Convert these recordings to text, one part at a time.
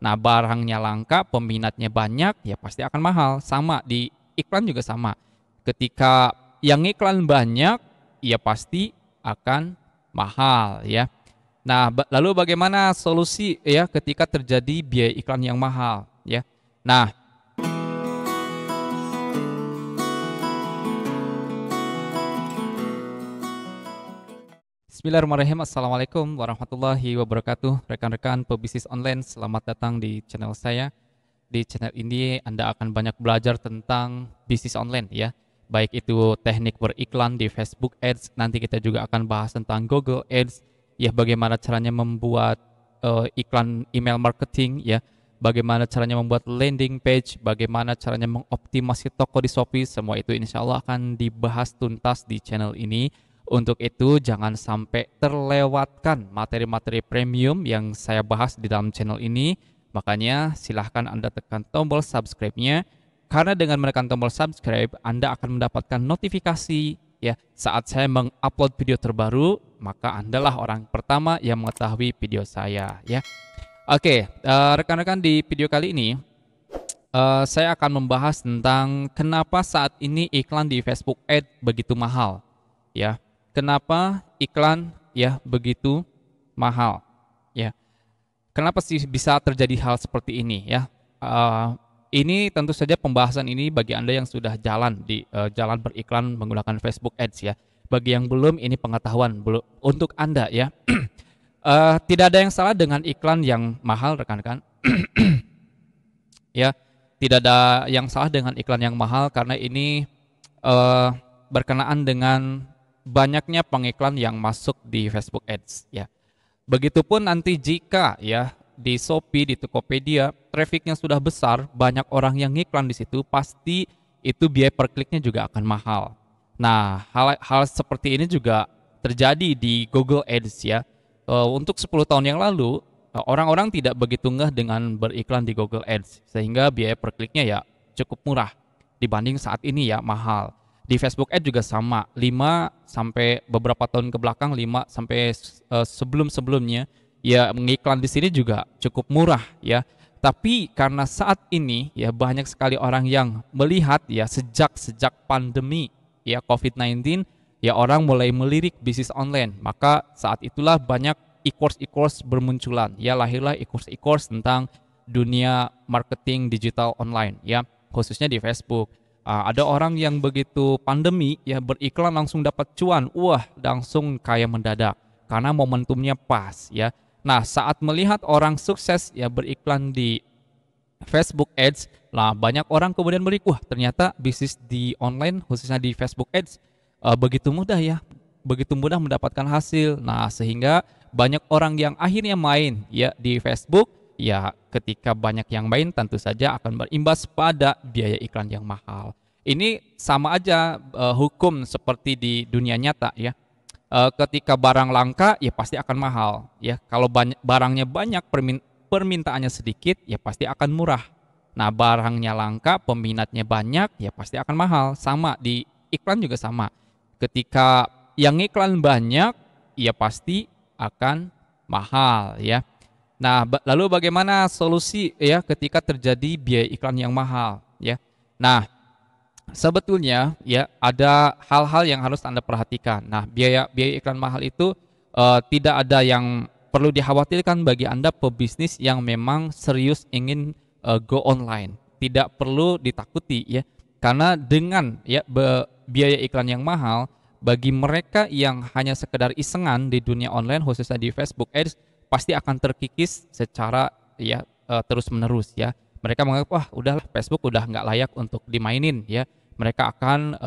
Nah, barangnya langka, peminatnya banyak, ya pasti akan mahal. Sama di iklan juga sama. Ketika yang iklan banyak, ya pasti akan mahal ya. Nah, lalu bagaimana solusi ya ketika terjadi biaya iklan yang mahal ya? Nah, Bismillahirrahmanirrahim. Assalamualaikum warahmatullahi wabarakatuh. Rekan-rekan pebisnis online, selamat datang di channel saya. Di channel ini Anda akan banyak belajar tentang bisnis online ya. Baik itu teknik beriklan di Facebook Ads, nanti kita juga akan bahas tentang Google Ads, ya bagaimana caranya membuat iklan email marketing ya. Bagaimana caranya membuat landing page, bagaimana caranya mengoptimasi toko di Shopee, semua itu insya Allah akan dibahas tuntas di channel ini. Untuk itu jangan sampai terlewatkan materi-materi premium yang saya bahas di dalam channel ini. Makanya silahkan Anda tekan tombol subscribe-nya, karena dengan menekan tombol subscribe Anda akan mendapatkan notifikasi ya saat saya mengupload video terbaru, maka Andalah orang pertama yang mengetahui video saya ya. Oke, rekan-rekan, di video kali ini saya akan membahas tentang kenapa saat ini iklan di Facebook Ads begitu mahal ya. Kenapa iklan ya begitu mahal ya? Kenapa sih bisa terjadi hal seperti ini ya? Ini tentu saja pembahasan ini bagi Anda yang sudah jalan beriklan menggunakan Facebook Ads ya. Bagi yang belum, ini pengetahuan untuk Anda ya. Tidak ada yang salah dengan iklan yang mahal, rekan-rekan. Ya, tidak ada yang salah dengan iklan yang mahal karena ini berkenaan dengan banyaknya pengiklan yang masuk di Facebook Ads ya. Begitupun nanti jika ya di Shopee, di Tokopedia, trafficnya sudah besar, banyak orang yang ngiklan di situ, pasti itu biaya per kliknya juga akan mahal. Nah, hal seperti ini juga terjadi di Google Ads ya. Untuk 10 tahun yang lalu, orang-orang tidak begitu ngeh dengan beriklan di Google Ads, sehingga biaya per kliknya ya cukup murah dibanding saat ini ya mahal. Di Facebook Ads juga sama, 5 sampai beberapa tahun ke belakang, 5 sampai sebelum-sebelumnya ya mengiklan di sini juga cukup murah ya. Tapi karena saat ini ya banyak sekali orang yang melihat ya sejak pandemi ya COVID-19 ya orang mulai melirik bisnis online. Maka saat itulah banyak e-course bermunculan. Ya lahirlah e-course tentang dunia marketing digital online ya, khususnya di Facebook. Ada orang yang begitu pandemi ya beriklan langsung dapat cuan, wah langsung kaya mendadak karena momentumnya pas ya. Nah, saat melihat orang sukses ya beriklan di Facebook Ads, lah banyak orang kemudian melirik, wah ternyata bisnis di online khususnya di Facebook Ads begitu mudah ya, begitu mudah mendapatkan hasil. Nah, sehingga banyak orang yang akhirnya main ya di Facebook. Ya, ketika banyak yang main tentu saja akan berimbas pada biaya iklan yang mahal. Ini sama aja hukum seperti di dunia nyata ya. Ketika barang langka ya pasti akan mahal ya. Kalau barangnya banyak, permintaannya sedikit, ya pasti akan murah. Nah, barangnya langka, peminatnya banyak, ya pasti akan mahal. Sama di iklan juga sama. Ketika yang iklan banyak, ya pasti akan mahal ya. Nah, lalu bagaimana solusi ya ketika terjadi biaya iklan yang mahal ya? Nah, sebetulnya ya ada hal-hal yang harus Anda perhatikan. Nah, biaya iklan mahal itu tidak ada yang perlu dikhawatirkan bagi Anda pebisnis yang memang serius ingin go online. Tidak perlu ditakuti ya. Karena dengan ya biaya iklan yang mahal, bagi mereka yang hanya sekedar isengan di dunia online khususnya di Facebook Ads, pasti akan terkikis secara ya terus-menerus ya. Mereka menganggap wah udah Facebook udah nggak layak untuk dimainin ya. Mereka akan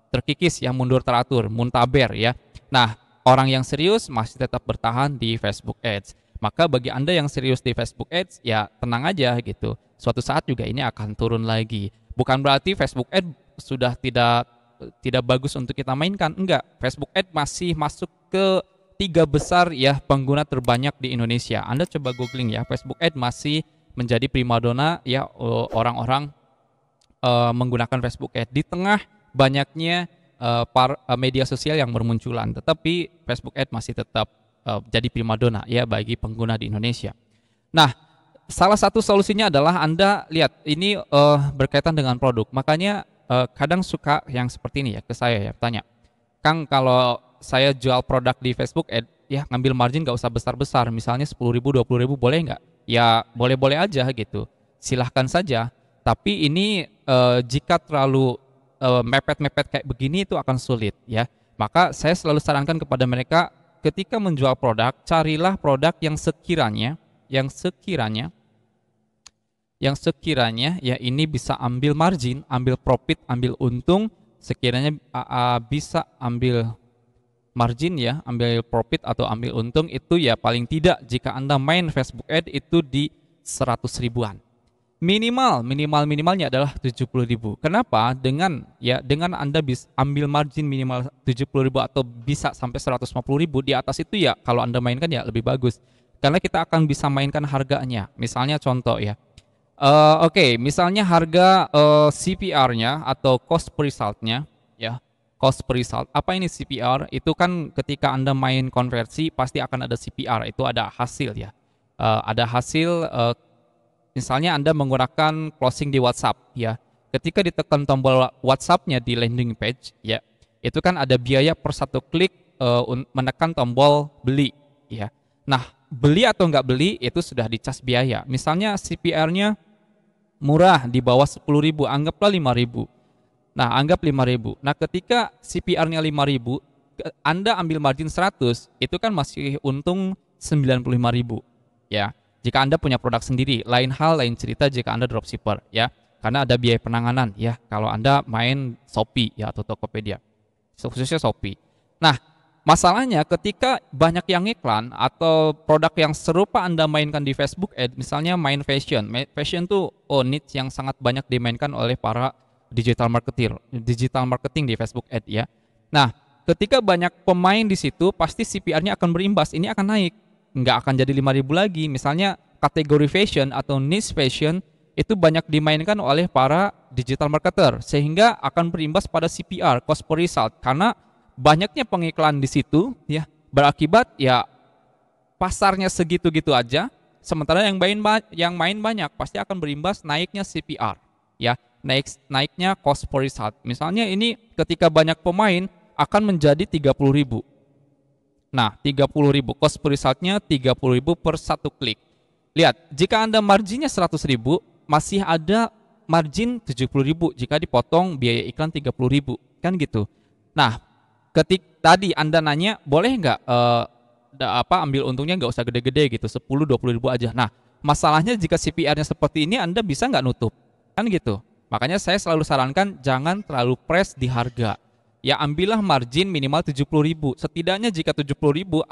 terkikis ya, mundur teratur, muntaber ya. Nah, orang yang serius masih tetap bertahan di Facebook Ads. Maka bagi Anda yang serius di Facebook Ads ya tenang aja gitu. Suatu saat juga ini akan turun lagi. Bukan berarti Facebook Ads sudah tidak bagus untuk kita mainkan. Enggak, Facebook Ads masih masuk ke 3 besar ya pengguna terbanyak di Indonesia. Anda coba googling ya, Facebook Ads masih menjadi primadona ya orang-orang menggunakan Facebook Ads di tengah banyaknya media sosial yang bermunculan. Tetapi Facebook Ads masih tetap jadi primadona ya bagi pengguna di Indonesia. Nah, salah satu solusinya adalah Anda lihat ini berkaitan dengan produk. Makanya kadang suka yang seperti ini ya ke saya ya, tanya, Kang, kalau saya jual produk di Facebook Ad, ya ngambil margin nggak usah besar-besar, misalnya 10.000, 20.000 boleh nggak? Ya boleh-boleh aja gitu, silahkan saja. Tapi ini jika terlalu mepet-mepet kayak begini itu akan sulit ya. Maka saya selalu sarankan kepada mereka ketika menjual produk, carilah produk yang sekiranya ya ini bisa ambil margin, ambil profit, ambil untung, sekiranya bisa ambil margin ya, ambil profit atau ambil untung itu ya paling tidak jika Anda main Facebook Ad itu di 100 ribuan. Minimalnya adalah 70 ribu. Kenapa? Dengan Anda bisa ambil margin minimal 70 ribu atau bisa sampai 150 ribu, di atas itu ya kalau Anda mainkan ya lebih bagus. Karena kita akan bisa mainkan harganya. Misalnya contoh ya, Oke, misalnya harga CPR-nya atau cost per result-nya, ya, cost per result. Apa ini CPR? Itu kan ketika Anda main konversi pasti akan ada CPR, itu ada hasil ya. Ada hasil, misalnya Anda menggunakan closing di WhatsApp, ya. Ketika ditekan tombol WhatsApp-nya di landing page, ya, itu kan ada biaya per satu klik menekan tombol beli, ya. Nah, beli atau nggak beli itu sudah dicas biaya. Misalnya CPR-nya murah di bawah 10.000, anggaplah 5.000. Nah, anggap 5.000. Nah, ketika CPR-nya 5.000, Anda ambil margin 100, itu kan masih untung 95.000. Ya. Jika Anda punya produk sendiri, lain hal, lain cerita jika Anda dropshipper, ya. Karena ada biaya penanganan, ya. Kalau Anda main Shopee ya atau Tokopedia. Khususnya Shopee. Nah, masalahnya ketika banyak yang iklan atau produk yang serupa Anda mainkan di Facebook Ad, misalnya main fashion. Fashion tuh niche yang sangat banyak dimainkan oleh para digital marketing di Facebook Ad ya. Nah, ketika banyak pemain di situ, pasti CPR-nya akan berimbas. Ini akan naik. Nggak akan jadi 5.000 lagi. Misalnya kategori fashion atau niche fashion itu banyak dimainkan oleh para digital marketer sehingga akan berimbas pada CPR, cost per result, karena banyaknya pengiklan di situ ya berakibat ya pasarnya segitu-gitu aja, sementara yang main banyak, pasti akan berimbas naiknya CPR ya, naiknya cost per result. Misalnya ini ketika banyak pemain akan menjadi 30.000. Nah, 30.000 cost per resultnya 30.000 per satu klik. Lihat, jika Anda marginnya 100.000, masih ada margin 70.000 jika dipotong biaya iklan 30.000, kan gitu. Nah, tadi Anda nanya boleh nggak ambil untungnya nggak usah gede-gede gitu, 10-20 ribu aja. Nah, masalahnya jika CPR-nya seperti ini Anda bisa nggak nutup, kan gitu. Makanya saya selalu sarankan jangan terlalu press di harga. Ya ambillah margin minimal 70.000. Setidaknya jika 70.000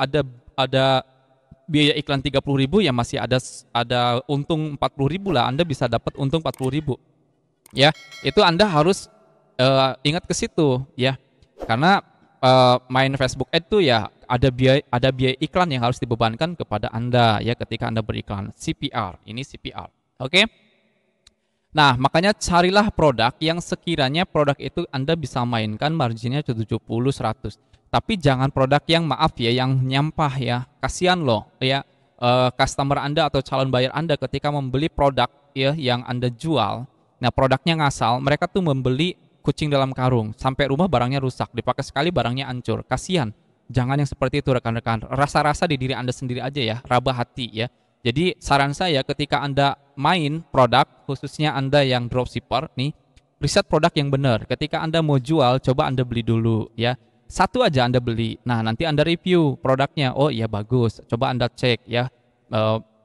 ada biaya iklan 30.000 ya masih ada untung 40.000 lah, Anda bisa dapat untung 40.000. Ya, itu Anda harus ingat ke situ ya. Karena main Facebook Ad tuh ya ada biaya iklan yang harus dibebankan kepada Anda ya ketika Anda beriklan. CPR, ini CPR. Oke? Nah, makanya carilah produk yang sekiranya produk itu Anda bisa mainkan marginnya 70-100. Tapi jangan produk yang maaf ya, yang nyampah ya. Kasihan loh ya customer Anda atau calon buyer Anda ketika membeli produk ya yang Anda jual. Nah, produknya ngasal, mereka tuh membeli kucing dalam karung, sampai rumah barangnya rusak, dipakai sekali barangnya hancur. Kasihan. Jangan yang seperti itu rekan-rekan. Rasa-rasa di diri Anda sendiri aja ya, rabah hati ya. Jadi saran saya ketika Anda main produk, khususnya Anda yang dropshipper nih, riset produk yang benar. Ketika Anda mau jual, coba Anda beli dulu ya. Satu aja Anda beli. Nah, nanti Anda review produknya. Oh iya bagus. Coba Anda cek ya.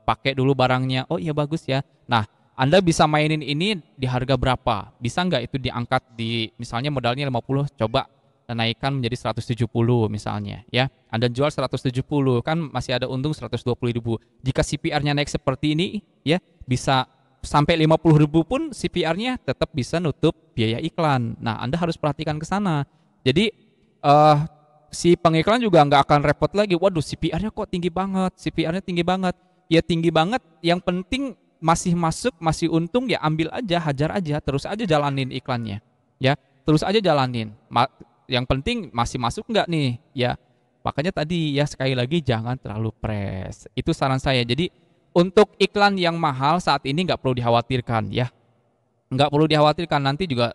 Pakai dulu barangnya. Oh iya bagus ya. Nah, Anda bisa mainin ini di harga berapa? Bisa nggak itu diangkat di misalnya modalnya 50, coba naikkan menjadi 170 misalnya ya. Anda jual 170 kan masih ada untung 120.000. Jika CPR-nya naik seperti ini ya, bisa sampai 50.000 pun CPR-nya tetap bisa nutup biaya iklan. Nah, Anda harus perhatikan ke sana. Jadi si pengiklan juga nggak akan repot lagi. Waduh, CPR-nya kok tinggi banget, CPR-nya tinggi banget. Ya tinggi banget, yang penting masih masuk, masih untung ya ambil aja, hajar aja, terus aja jalanin iklannya. Ya, terus aja jalanin. Yang penting masih masuk nggak nih ya. Makanya tadi ya sekali lagi jangan terlalu press. Itu saran saya. Jadi Untuk iklan yang mahal saat ini nggak perlu dikhawatirkan ya. Nggak perlu dikhawatirkan, nanti juga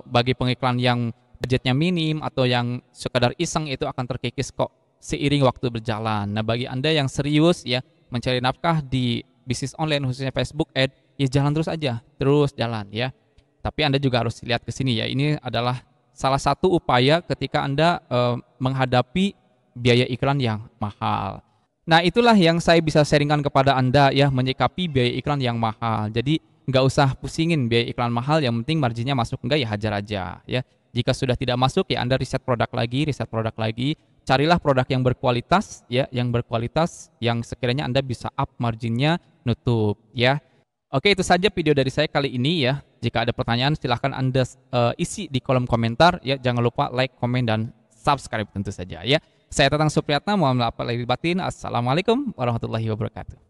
bagi pengiklan yang budgetnya minim atau yang sekadar iseng itu akan terkikis kok seiring waktu berjalan. Nah, bagi Anda yang serius ya mencari nafkah di bisnis online khususnya Facebook Ad, ya jalan terus aja, terus jalan ya. Tapi Anda juga harus lihat ke sini ya. Ini adalah salah satu upaya ketika Anda menghadapi biaya iklan yang mahal. Nah, itulah yang saya bisa sharingkan kepada Anda ya, menyikapi biaya iklan yang mahal. Jadi nggak usah pusingin biaya iklan mahal, yang penting marginnya masuk, enggak ya hajar aja ya. Jika sudah tidak masuk ya Anda riset produk lagi, carilah produk yang berkualitas ya, yang sekiranya Anda bisa up marginnya, nutup ya. Oke, itu saja video dari saya kali ini ya. Jika ada pertanyaan silahkan Anda isi di kolom komentar ya. Jangan lupa like, komen, dan subscribe tentu saja ya. Saya Tatang Supriyatna, mohon maaf lahir batin. Assalamualaikum warahmatullahi wabarakatuh.